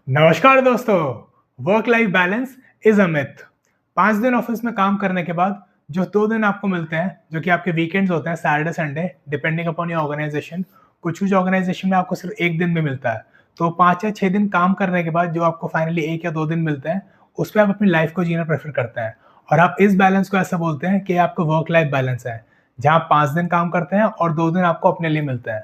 नमस्कार दोस्तों। Work life balance is a myth. 5 दिन ऑफिस में काम करने के बाद जो 2 दिन आपको मिलते हैं, जो कि आपके वीकेंड्स होते हैं, Saturday Sunday, depending upon your organisation. कुछ कुछ ऑर्गेनाइजेशन में आपको सिर्फ 1 दिन भी मिलता है। तो 5 या 6 दिन काम करने के बाद जो आपको फाइनली 1 या 2 दिन मिलते हैं, उस पर आप अपनी लाइफ को जीना प्रेफर करते हैं। और आप इस बैलेंस को ऐसा बोलते हैं कि आपका वर्क लाइफ बैलेंस है, जहाँ आप 5 दिन काम करते हैं और 2 दिन आपको अपने लिए मिलते हैं।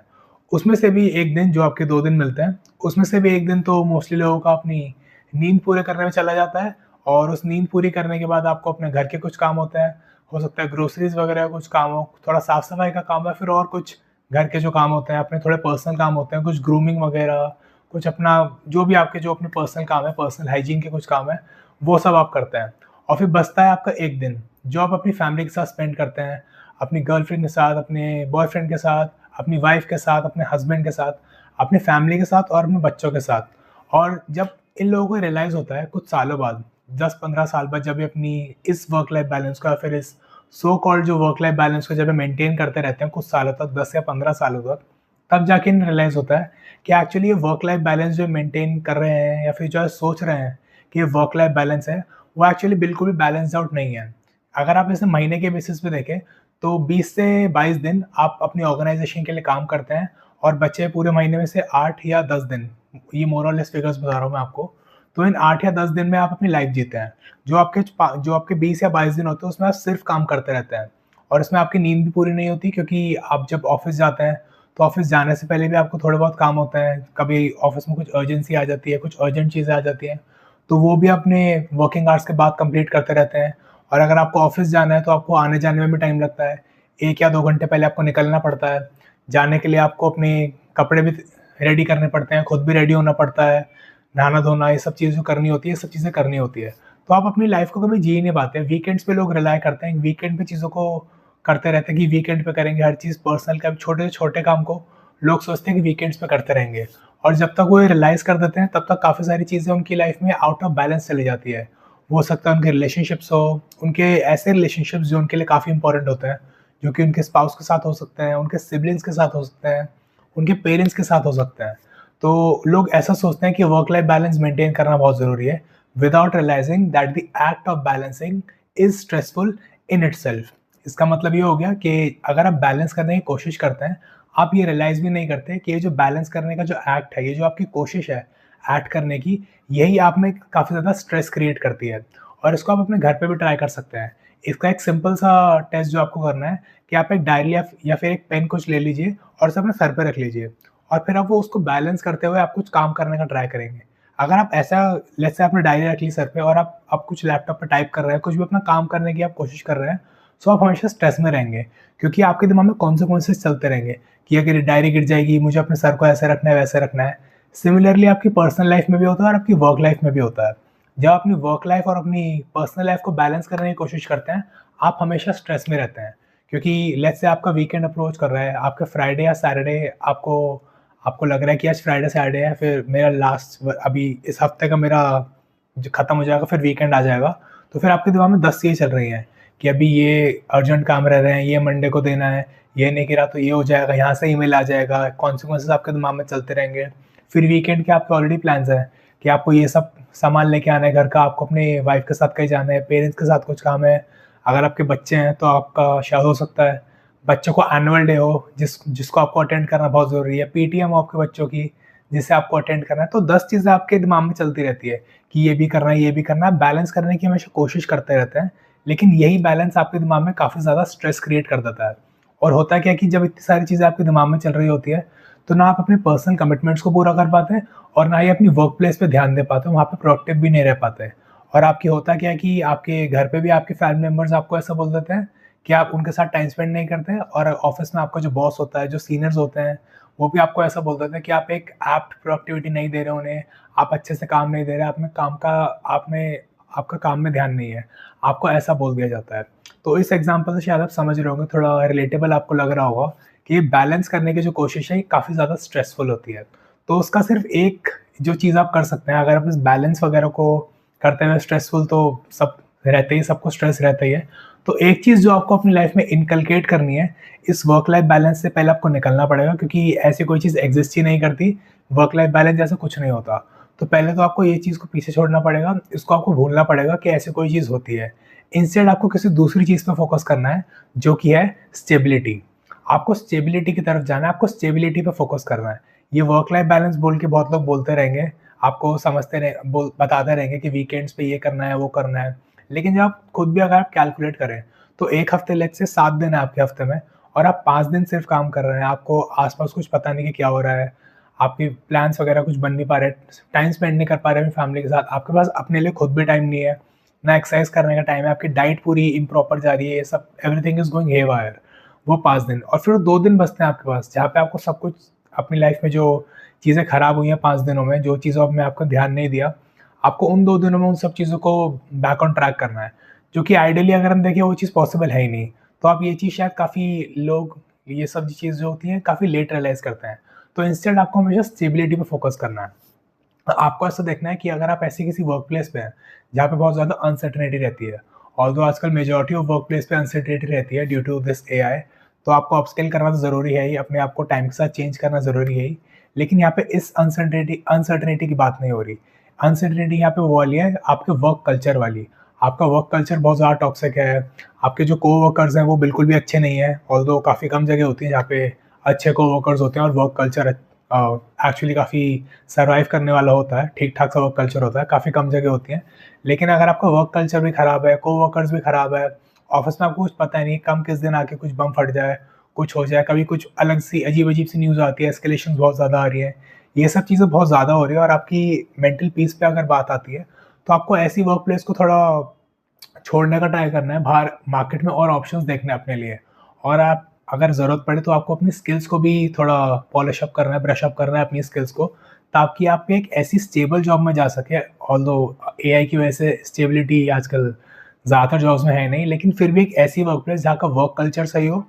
उसमें से भी 1 दिन जो आपके 2 दिन मिलते हैं, उसमें से भी 1 दिन तो मोस्टली लोगों का अपनी नींद पूरे करने में चला जाता है। और उस नींद पूरी करने के बाद आपको अपने घर के कुछ काम होते हैं। हो सकता है ग्रोसरीज़ वगैरह का कुछ काम हो, थोड़ा साफ-सफाई का काम है, फिर और कुछ घर के जो काम होते हैं, अपने थोड़े पर्सनल काम होते हैं, कुछ ग्रूमिंग वगैरह, कुछ अपना जो भी आपके जो अपने पर्सनल काम है, पर्सनल हाइजीन के कुछ काम हैं, वो सब आप करते हैं। और फिर बचता है आपका 1 दिन, जो आप अपनी फैमिली के साथ स्पेंड करते हैं, अपनी गर्लफ्रेंड के साथ, अपने बॉयफ्रेंड के साथ, अपनी वाइफ़ के साथ, अपने हस्बैंड के साथ, अपनी फैमिली के साथ और अपने बच्चों के साथ। और जब इन लोगों को रियलाइज़ होता है कुछ सालों बाद, 10-15 साल बाद, जब ये अपनी इस वर्क लाइफ बैलेंस को या फिर इस सो कॉल्ड जो वर्क लाइफ बैलेंस को जब ये मेंटेन करते रहते हैं कुछ सालों तक, 10 या 15 सालों तक, तब जाके इन्हें रियलाइज़ होता है कि एक्चुअली ये वर्क लाइफ बैलेंस जो मेंटेन कर रहे हैं या फिर जो है सोच रहे हैं कि ये वर्क लाइफ बैलेंस है, वो एक्चुअली बिल्कुल भी बैलेंस्ड आउट नहीं है। अगर आप इसे महीने के बेसिस पे देखें, तो 20 से 22 दिन आप अपनी ऑर्गेनाइज़ेशन के लिए काम करते हैं और बचे पूरे महीने में से 8 या 10 दिन, ये मोर और लेस फिगर्स बता रहा हूँ मैं आपको। तो इन 8 या 10 दिन में आप अपनी लाइफ़ जीते हैं। जो आपके 20 या 22 दिन होते हैं, उसमें आप सिर्फ़ काम करते रहते हैं। और इसमें आपकी नींद भी पूरी नहीं होती, क्योंकि आप जब ऑफ़िस जाते हैं, तो ऑफ़िस जाने से पहले भी आपको थोड़े बहुत काम होते हैं। कभी ऑफ़िस में कुछ अर्जेंसी आ जाती है, कुछ अर्जेंट चीज़ें आ जाती हैं, तो वो भी अपने वर्किंग आवर्स के बाद कंप्लीट करते रहते हैं। और अगर आपको ऑफ़िस जाना है, तो आपको आने-जाने में भी टाइम लगता है। 1 या 2 घंटे पहले आपको निकलना पड़ता है। जाने के लिए आपको अपने कपड़े भी रेडी करने पड़ते हैं, खुद भी रेडी होना पड़ता है। नहाना-धोना, ये सब चीज़ जो करनी होती है, ये सब चीज़ें करनी होती है। तो आप अपनी लाइफ़ को कभी जी ही नहीं पाते। वीकेंड्स पे लोग रिलाय करते हैं, वीकेंड पे चीज़ों को करते रहते हैं कि वीकेंड पे करेंगे हर चीज़ पर्सनल का, छोटे से छोटे काम को लोग सोचते हैं कि वीकेंड्स पे करते रहेंगे। और जब तक वो ये रियलाइज़ कर देते हैं, तब तक काफ़ी सारी चीज़ें उनकी लाइफ़ में आउट ऑफ बैलेंस चली जाती है। हो सकता है उनके रिलेशनशिप्स हो, उनके ऐसे रिलेशनशिप्स जो उनके लिए काफ़ी इंपॉर्टेंट होते हैं, जो कि उनके स्पाउस के साथ हो सकते हैं, उनके सिबलिंग्स के साथ हो सकते हैं, उनके पेरेंट्स के साथ हो सकते हैं। तो लोग ऐसा सोचते हैं कि वर्क लाइफ बैलेंस मेंटेन करना बहुत ज़रूरी है, without realising that the act of balancing is stressful in itself. इसका मतलब ये हो गया कि अगर आप बैलेंस करने की कोशिश करते हैं, आप ये रियलाइज़ भी नहीं करते कि ये जो बैलेंस करने का जो एक्ट है, ये जो आपकी कोशिश है एक्ट करने की, यही आप में काफ़ी ज़्यादा स्ट्रेस क्रिएट करती है। और इसको आप अपने घर पे भी ट्राई कर सकते हैं। इसका एक सिंपल सा टेस्ट जो आपको करना है कि आप एक डायरी या फिर एक पेन कुछ ले लीजिए और उसे अपने सर पे रख लीजिए। और फिर आप वो उसको बैलेंस करते हुए आप कुछ काम करने का ट्राई करेंगे। अगर आप ऐसा, लेट्स से आपने डायरी रख ली सर पे और आप कुछ लैपटॉप पे टाइप कर रहे हैं, कुछ भी अपना काम करने की आप कोशिश कर रहे हैं, सो आप हमेशा स्ट्रेस में रहेंगे, क्योंकि आपके दिमाग में कॉन्सिक्वेंसेस चलते रहेंगे कि अगर ये डायरी गिर जाएगी, मुझे अपने सर को ऐसे रखना है, वैसे रखना है। सिमिलरली आपकी पर्सनल लाइफ में भी होता है और आपकी वर्क लाइफ में भी होता है। जब आप अपनी वर्क लाइफ और अपनी पर्सनल लाइफ को बैलेंस करने की कोशिश करते हैं, आप हमेशा स्ट्रेस में रहते हैं। क्योंकि लेट्स से आपका वीकेंड अप्रोच कर रहा है, आपका फ्राइडे या सैटरडे आपको आपको लग रहा है कि आज फ्राइडे सैटरडे है, फिर मेरा अभी इस हफ्ते का मेरा जो खत्म हो जाएगा, फिर वीकेंड आ जाएगा। तो फिर आपके दिमाग में 10 चीज़ें चल रही हैं कि अभी ये अर्जेंट काम रह रहे हैं, ये मंडे को देना है, ये नहीं गिरा तो ये हो जाएगा, यहाँ से ईमेल आ जाएगा, कॉन्सिक्वेंसेस आपके दिमाग में चलते रहेंगे। फिर वीकेंड के आपके ऑलरेडी प्लान्स हैं कि आपको ये सब सामान लेके आना है घर का, आपको अपनी वाइफ के साथ कहीं जाना है, पेरेंट्स के साथ कुछ काम है। अगर आपके बच्चे हैं तो आपका शायद हो सकता है बच्चों को एनुअल डे हो जिसको आपको अटेंड करना बहुत ज़रूरी है, पीटीएम हो आपके बच्चों की जिसे आपको अटेंड करना है। तो 10 चीज़ें आपके दिमाग में चलती रहती है कि ये भी करना है, ये भी करना है। बैलेंस करने की हमेशा कोशिश करते रहते हैं, लेकिन यही बैलेंस आपके दिमाग में काफ़ी ज़्यादा स्ट्रेस क्रिएट कर देता है। और होता क्या है कि जब इतनी सारी चीज़ें आपके दिमाग में चल रही होती है, तो ना आप अपने पर्सनल कमिटमेंट्स को पूरा कर पाते हैं और ना ही अपनी वर्क प्लेस पे ध्यान दे पाते हो, वहाँ पे प्रोडक्टिव भी नहीं रह पाते। और आपकी होता क्या है कि आपके घर पे भी आपके फैमिली मेंबर्स आपको ऐसा बोल देते हैं कि आप उनके साथ टाइम स्पेंड नहीं करते, और ऑफ़िस में आपका जो बॉस होता है, जो सीनियर्स होते हैं, वो भी आपको ऐसा बोल देते हैं कि आप एक एप्ट प्रोडक्टिविटी नहीं दे रहे उन्हें, आप अच्छे से काम नहीं दे रहे, आप में आपका काम में ध्यान नहीं है। आपको ऐसा बोल दिया जाता है। तो इस एग्ज़ाम्पल से शायद आप समझ रहे होंगे, थोड़ा रिलेटेबल आपको लग रहा होगा कि ये बैलेंस करने की जो कोशिश है, ये काफ़ी ज़्यादा स्ट्रेसफुल होती है। तो उसका सिर्फ़ एक जो चीज़ आप कर सकते हैं, अगर आप इस बैलेंस वगैरह को करते हुए स्ट्रेसफुल तो सब रहते ही, सबको स्ट्रेस रहता ही है। तो एक चीज़ जो आपको अपनी लाइफ़ में इनकलकेट करनी है, इस वर्क लाइफ़ बैलेंस से पहले आपको निकलना पड़ेगा, क्योंकि ऐसी कोई चीज़ एग्ज़िस्ट ही नहीं करती। वर्क लाइफ़ बैलेंस जैसा कुछ नहीं होता। तो पहले तो आपको ये चीज़ को पीछे छोड़ना पड़ेगा, इसको आपको भूलना पड़ेगा कि ऐसी कोई चीज़ होती है। इंस्टेड आपको किसी दूसरी चीज़ पे फ़ोकस करना है, जो कि है स्टेबिलिटी। आपको स्टेबिलिटी की तरफ जाना है, आपको स्टेबिलिटी पे फ़ोकस करना है। ये वर्क लाइफ बैलेंस बोल के बहुत लोग बोलते रहेंगे, आपको समझते रहे बोल बताते रहेंगे कि वीकेंड्स पे ये करना है, वो करना है। लेकिन जब आप खुद भी अगर आप कैलकुलेट करें, तो 1 हफ्ते लेट्स से 7 दिन है आपके हफ्ते में और आप 5 दिन सिर्फ काम कर रहे हैं, आपको आस-पास कुछ पता नहीं कि क्या हो रहा है, आपके प्लान्स वगैरह कुछ बन नहीं पा रहे, टाइम स्पेंड नहीं कर पा रहे हैं फैमिली के साथ, आपके पास अपने लिए खुद भी टाइम नहीं है, ना एक्सरसाइज करने का टाइम है, आपकी डाइट पूरी इम्प्रॉपर जा रही है, ये सब एवरीथिंग इज़ गोइंग हेयरवायर। वो 5 दिन और फिर 2 दिन बचते हैं आपके पास, जहाँ पे आपको सब कुछ अपनी लाइफ में जो चीज़ें खराब हुई हैं 5 दिनों में, जो चीज़ों में आपका ध्यान नहीं दिया, आपको उन 2 दिनों में उन सब चीज़ों को बैक ऑन ट्रैक करना है, जो कि आइडियली अगर हम देखें वो चीज़ पॉसिबल है ही नहीं। तो आप ये चीज़ शायद काफ़ी लोग ये सब चीज़ जो होती हैं काफ़ी लेट रियलाइज़ करते हैं। तो इंस्टेड आपको हमेशा स्टेबिलिटी पे फ़ोकस करना है। आपको ऐसा देखना है कि अगर आप ऐसी किसी वर्क प्लेस पे हैं, जहाँ पे बहुत ज़्यादा अनसर्टेनिटी रहती है, ऑल्दो आजकल मेजॉरिटी ऑफ वर्क प्लेस पे अनसर्टेनिटी रहती है ड्यू टू दिस एआई, तो आपको अपस्किल करना तो ज़रूरी है ही, अपने आप को टाइम के साथ चेंज करना ज़रूरी है ही। लेकिन यहाँ पे इस अनसर्टेनिटी अनसर्टेनिटी की बात नहीं हो रही। अनसर्टेनिटी यहाँ पे वो वाली है आपके वर्क कल्चर वाली। आपका वर्क कल्चर बहुत ज़्यादा टॉक्सिक है, आपके जो कोवर्कर्स हैं वो बिल्कुल भी अच्छे नहीं हैं, ऑल्दो काफ़ी कम जगह होती है जहाँ पे अच्छे कोवर्कर्स होते हैं और वर्क कल्चर एक्चुअली काफ़ी सर्वाइव करने वाला होता है, ठीक-ठाक सा वर्क कल्चर होता है, काफ़ी कम जगह होती हैं। लेकिन अगर आपका वर्क कल्चर भी खराब है, कोवर्कर्स भी खराब है, ऑफ़िस में आपको कुछ पता ही नहीं कब किस दिन आके कुछ बम फट जाए, कुछ हो जाए, कभी कुछ अलग सी अजीब-अजीब सी न्यूज़ आती है, एस्केलेशंस बहुत ज़्यादा आ रही है। ये सब चीज़ें बहुत ज़्यादा हो रही है और आपकी मेंटल पीस पे अगर बात आती है, तो आपको ऐसी वर्क प्लेस को थोड़ा छोड़ने का ट्राई करना है, बाहर मार्केट में और ऑप्शंस देखने हैं अपने लिए। और आप अगर ज़रूरत पड़े तो आपको अपनी स्किल्स को भी थोड़ा पॉलिश अप करना है, ब्रश अप करना है अपनी स्किल्स को, ताकि आप एक ऐसी स्टेबल जॉब में जा सकें। ऑल्दो एआई की वजह से स्टेबिलिटी आजकल ज़्यादातर जॉब्स में है नहीं, लेकिन फिर भी एक ऐसी वर्क प्लेस जहाँ का वर्क कल्चर सही हो,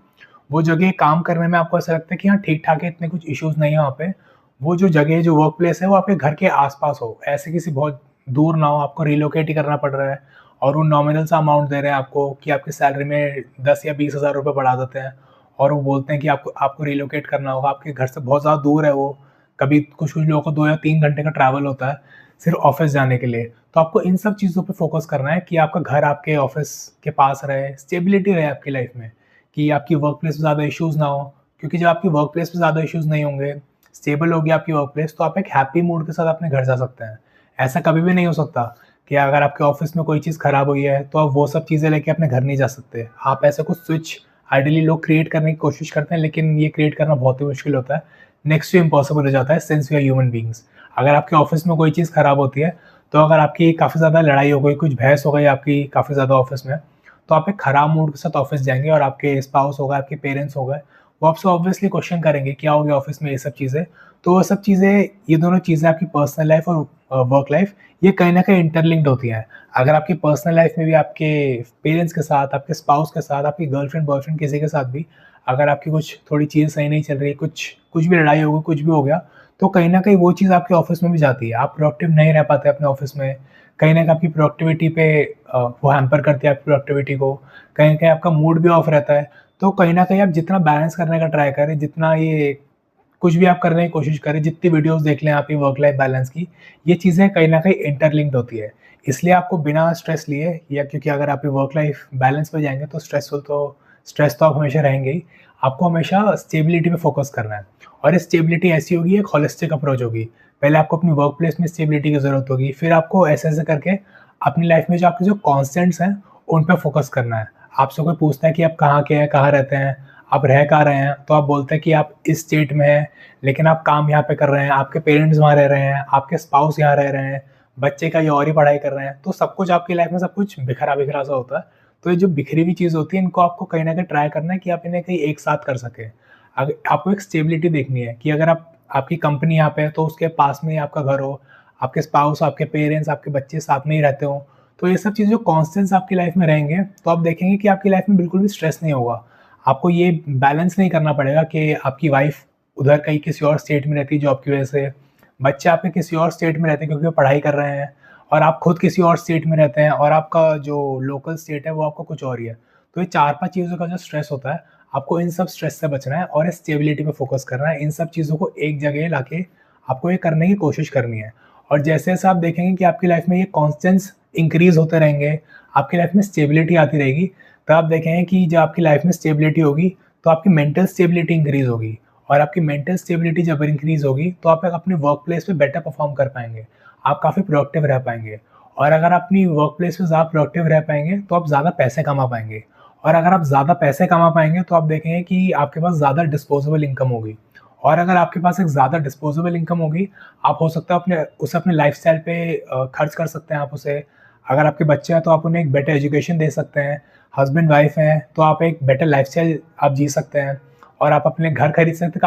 वो जगह काम करने में आपको ऐसा लगता है कि हाँ, ठीक-ठाक है, इतने कुछ इश्यूज़ नहीं है वहाँ पे। वो जो जगह, जो वर्क प्लेस है, वो आपके घर के आस-पास हो, ऐसे किसी बहुत दूर ना हो, आपको रिलोकेट ही करना पड़ रहा है और वो नॉमिनल सा अमाउंट दे रहे हैं आपको कि आपकी सैलरी में 10 या 20 हज़ार रुपए बढ़ा देते हैं और वो बोलते हैं कि आपको आपको रिलोकेट करना होगा, आपके घर से बहुत ज़्यादा दूर है वो। कभी कुछ-कुछ लोगों को 2 या 3 घंटे का ट्रैवल होता है, सिर्फ़ ऑफ़िस जाने के लिए। तो आपको इन सब चीज़ों पे फ़ोकस करना है कि आपका घर आपके ऑफ़िस के पास रहे, स्टेबिलिटी रहे आपकी लाइफ़ में, कि आपकी वर्क प्लेस में ज़्यादा इश्यूज़ ना हो। क्योंकि जब आपकी वर्क प्लेस में ज़्यादा इश्यूज़ नहीं होंगे, स्टेबल होगी आपकी वर्क प्लेस, तो आप एक हैप्पी मूड के साथ अपने घर जा सकते हैं। ऐसा कभी भी नहीं हो सकता कि अगर आपके ऑफ़िस में कोई चीज़ ख़राब हुई है, तो आप वो सब चीज़ें लेके अपने घर नहीं जा सकते। आप ऐसा कुछ स्विच आइडियली लोग क्रिएट करने की कोशिश करते हैं, लेकिन ये क्रिएट करना बहुत ही मुश्किल होता है। नेक्स्ट टू इम्पॉसिबल हो जाता है since we are human beings. अगर आपके ऑफ़िस में कोई चीज़ ख़राब होती है, तो अगर आपकी काफ़ी ज़्यादा लड़ाई हो गई, कुछ बहस हो गई आपकी काफ़ी ज़्यादा ऑफ़िस में, तो आप एक ख़राब मूड के साथ ऑफ़िस जाएँगे और आपके स्पाउस हो गए, आपके पेरेंट्स हो गए, वो आपसे ऑब्वियसली क्वेश्चन करेंगे, क्या हो गया ऑफ़िस में ये सब चीज़ें। तो वो सब चीज़ें, ये दोनों चीज़ें आपकी पर्सनल लाइफ़ और वर्क लाइफ़, ये कहीं न कहीं इंटरलिंक्ड होती हैं। अगर आपकी पर्सनल लाइफ़ में भी आपके पेरेंट्स के साथ, आपके स्पाउस के साथ, आपकी गर्लफ्रेंड, बॉयफ्रेंड किसी के साथ भी अगर आपकी कुछ थोड़ी चीज़ें सही नहीं चल रही, कुछ कुछ भी लड़ाई हो गई, कुछ भी हो गया, तो कहीं न कहीं वो चीज़ आपके ऑफ़िस में भी जाती है। आप प्रोडक्टिव नहीं रह पाते अपने ऑफ़िस में, कहीं न कहीं आपकी प्रोडक्टिविटी पे वो हैम्पर करती है आपकी प्रोडक्टिविटी को, कहीं न कहीं आपका मूड भी ऑफ रहता है। तो कहीं न कहीं आप जितना बैलेंस करने का ट्राई करें, जितना ये कुछ भी आप करने की कोशिश करें, जितनी वीडियोज़ देख लें आप ये वर्क लाइफ बैलेंस की, ये चीज़ें कहीं न कहीं इंटरलिंक्ड होती है। इसलिए आपको बिना स्ट्रेस लिए, या क्योंकि अगर आप ये वर्क लाइफ बैलेंस पे जाएँगे तो स्ट्रेस तो आप हमेशा रहेंगे ही। आपको हमेशा स्टेबिलिटी पे फ़ोकस करना है और ये स्टेबिलिटी ऐसी होगी, एक होलिस्टिक अप्रोच होगी। पहले आपको अपनी वर्क प्लेस में स्टेबिलिटी की ज़रूरत होगी, फिर आपको ऐसे-ऐसे करके अपनी लाइफ में जो आपके जो कॉन्स्टेंट्स हैं, उन पे फ़ोकस करना है। आपसे कोई पूछता है कि आप कहाँ के हैं, कहाँ रहते हैं, आप रह कहाँ रहे हैं, तो आप बोलते हैं कि आप इस स्टेट में हैं, लेकिन आप काम यहाँ पे कर रहे हैं, आपके पेरेंट्स वहाँ रह रहे हैं, आपके स्पाउस यहाँ रह रहे हैं, बच्चे का ये और ही पढ़ाई कर रहे हैं, तो सब कुछ आपकी लाइफ में सब कुछ बिखरा-बिखरा सा होता है। तो ये जो बिखरी हुई चीज़ होती है, इनको आपको कहीं न कहीं ट्राई करना है कि आप इन्हें कहीं एक साथ कर सकें। आपको एक स्टेबिलिटी देखनी है कि अगर आपकी कंपनी यहाँ पे है, तो उसके पास में ही आपका घर हो, आपके स्पाउस, आपके पेरेंट्स, आपके बच्चे साथ में ही रहते हों, तो ये सब चीज़ें जो कांस्टेंट्स आपकी लाइफ में रहेंगे, तो आप देखेंगे कि आपकी लाइफ में बिल्कुल भी स्ट्रेस नहीं होगा। आपको ये बैलेंस नहीं करना पड़ेगा कि आपकी वाइफ़ उधर कहीं किसी और स्टेट में रहती है जॉब की वजह से, बच्चे आपके किसी और स्टेट में रहते हैं क्योंकि वो पढ़ाई कर रहे हैं, और आप खुद किसी और स्टेट में रहते हैं और आपका जो लोकल स्टेट है वो आपका कुछ और ही है। तो ये 4-5 चीज़ों का जो स्ट्रेस होता है, आपको इन सब स्ट्रेस से बचना है और स्टेबिलिटी पे फ़ोकस करना है। इन सब चीज़ों को एक जगह लाके आपको ये करने की कोशिश करनी है। और जैसे जैसे आप देखेंगे कि आपकी लाइफ में ये कॉन्स्टेंस इंक्रीज होते रहेंगे, आपकी लाइफ में स्टेबिलिटी आती रहेगी, तो आप देखेंगे कि जब आपकी लाइफ में स्टेबिलिटी होगी तो आपकी मेंटल स्टेबिलिटी इंक्रीज होगी, और आपकी मेंटल स्टेबिलिटी जब इंक्रीज होगी तो आप अपने वर्क प्लेस पे बेटर परफॉर्म कर पाएंगे, आप काफ़ी प्रोडक्टिव रह पाएंगे। और अगर आप अपनी वर्क प्लेस पे ज़्यादा प्रोडक्टिव रह पाएंगे तो आप ज़्यादा पैसे कमा पाएंगे, और अगर आप ज़्यादा पैसे कमा पाएंगे तो आप देखेंगे कि आपके पास ज़्यादा डिस्पोजेबल इनकम होगी, और अगर आपके पास एक ज़्यादा डिस्पोजेबल इनकम होगी, आप हो सकता है अपने लाइफ़स्टाइल पे खर्च कर सकते हैं आप उसे। अगर आपके बच्चे हैं तो आप उन्हें एक बेटर एजुकेशन दे सकते हैं, हस्बैंड वाइफ हैं तो आप एक बेटर लाइफ़स्टाइल आप जी सकते हैं, और आप अपने घर खरीद सकते हैं,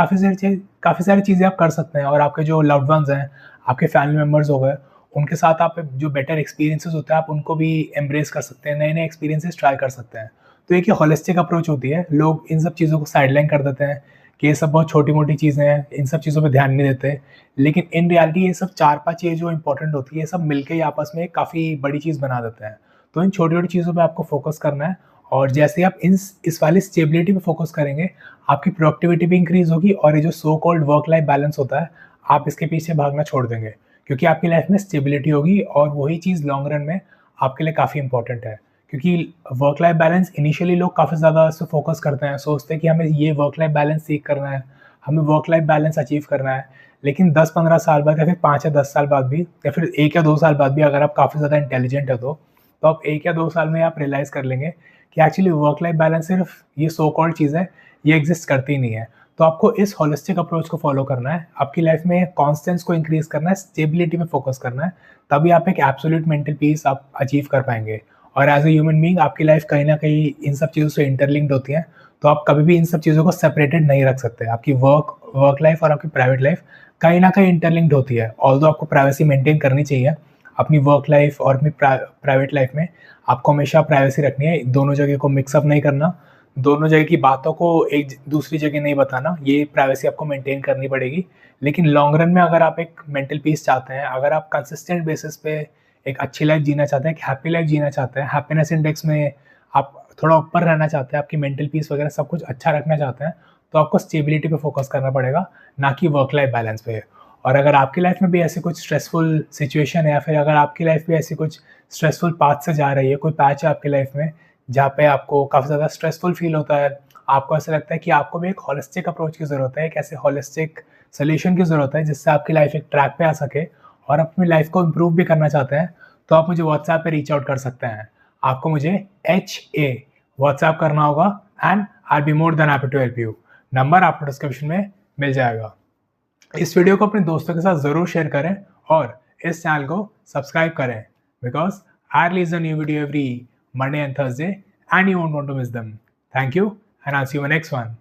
काफ़ी सारी चीज़ें आप कर सकते हैं। और आपके जो लव्ड वन्स हैं, आपके फैमिली मेम्बर्स हो गए, उनके साथ आप जो बेटर एक्सपीरियंसेस होते हैं आप उनको भी एम्ब्रेस कर सकते हैं, नए-नए एक्सपीरियंसेस ट्राई कर सकते हैं। तो एक ये होलिस्टिक अप्रोच होती है, लोग इन सब चीज़ों को साइडलाइन कर देते हैं कि ये सब बहुत छोटी-मोटी चीज़ें हैं, इन सब चीज़ों पे ध्यान नहीं देते। लेकिन इन रियलिटी ये सब 4-5 चीज़ें जो इम्पोर्टेंट होती है, ये सब मिलके ही आपस में काफ़ी बड़ी चीज़ बना देते हैं। तो इन छोटी-छोटी चीज़ों पे आपको फ़ोकस करना है, और जैसे ही आप इस वाली स्टेबिलिटी पे फ़ोकस करेंगे, आपकी प्रोडक्टिविटी भी इंक्रीज़ होगी, और ये जो so called work life balance होता है, आप इसके पीछे भागना छोड़ देंगे। क्योंकि आपकी लाइफ में स्टेबिलिटी होगी, और वही चीज़ लॉन्ग रन में आपके लिए काफ़ी इंपॉर्टेंट है। क्योंकि वर्क लाइफ बैलेंस इनिशियली लोग काफ़ी ज़्यादा इस पे फ़ोकस करते हैं, सोचते हैं कि हमें ये वर्क लाइफ बैलेंस सीख करना है, हमें वर्क लाइफ बैलेंस अचीव करना है। लेकिन 10-15 साल बाद, या फिर 5 या 10 साल बाद भी, या फिर 1 या 2 साल बाद भी, अगर आप काफ़ी ज़्यादा इंटेलिजेंट है तो आप 1 या 2 साल में आप रियलाइज़ कर लेंगे कि एक्चुअली वर्क लाइफ बैलेंस सिर्फ ये सो कॉल्ड चीज़ है, ये एग्ज़िस्ट करती ही नहीं है। तो आपको इस होलिस्टिक अप्रोच को फॉलो करना है, आपकी लाइफ में कॉन्स्टेंस को इंक्रीज़ करना है, स्टेबिलिटी पे फोकस करना है, तभी आप एक एब्सोल्यूट मेंटल पीस आप अचीव कर पाएँगे। और एज़ अ ह्यूमन बीइंग आपकी लाइफ कहीं न कहीं इन सब चीज़ों से इंटरलिंक्ड होती है, तो आप कभी भी इन सब चीज़ों को सेपरेटेड नहीं रख सकते। आपकी वर्क लाइफ और आपकी प्राइवेट लाइफ कहीं न कहीं इंटरलिंक्ड होती है। ऑल्दो आपको प्राइवेसी मेंटेन करनी चाहिए, अपनी वर्क लाइफ और अपनी प्राइवेट लाइफ में आपको हमेशा प्राइवेसी रखनी है, दोनों जगह को मिक्स अप नहीं करना, दोनों जगह की बातों को एक दूसरी जगह नहीं बताना, ये प्राइवेसी आपको मेंटेन करनी पड़ेगी। लेकिन लॉन्ग रन में अगर आप एक मेंटल पीस चाहते हैं, अगर आप कंसिस्टेंट बेसिस पे एक अच्छी लाइफ जीना चाहते हैं, एक हैप्पी लाइफ जीना चाहते हैं, हैप्पीनेस इंडेक्स में आप थोड़ा ऊपर रहना चाहते हैं, आपकी मेंटल पीस वगैरह सब कुछ अच्छा रखना चाहते हैं, तो आपको स्टेबिलिटी पे फोकस करना पड़ेगा, ना कि वर्क लाइफ बैलेंस पे। और अगर आपकी लाइफ में भी ऐसी कुछ स्ट्रेसफुल सिचुएशन है, या फिर अगर आपकी लाइफ भी ऐसी कुछ स्ट्रेसफुल पाथ से जा रही है, कोई पैच है आपकी लाइफ में जहाँ पे आपको काफ़ी ज़्यादा स्ट्रेसफुल फील होता है, आपको ऐसा लगता है कि आपको भी एक होलिस्टिक अप्रोच की ज़रूरत है, एक ऐसे होलिस्टिक सॉल्यूशन की ज़रूरत है जिससे आपकी लाइफ एक ट्रैक पे आ सके, और अपनी लाइफ को इम्प्रूव भी करना चाहते हैं, तो आप मुझे व्हाट्सएप पे रीच आउट कर सकते हैं। आपको मुझे HA व्हाट्सएप करना होगा, and I will be more than happy to help you. Number आपको डिस्क्रिप्शन में मिल जाएगा। इस वीडियो को अपने दोस्तों के साथ ज़रूर शेयर करें, और इस चैनल को सब्सक्राइब करें, because I release a new video every Monday and Thursday, and you won't want to miss them. Thank you, and I'll see you in the next one.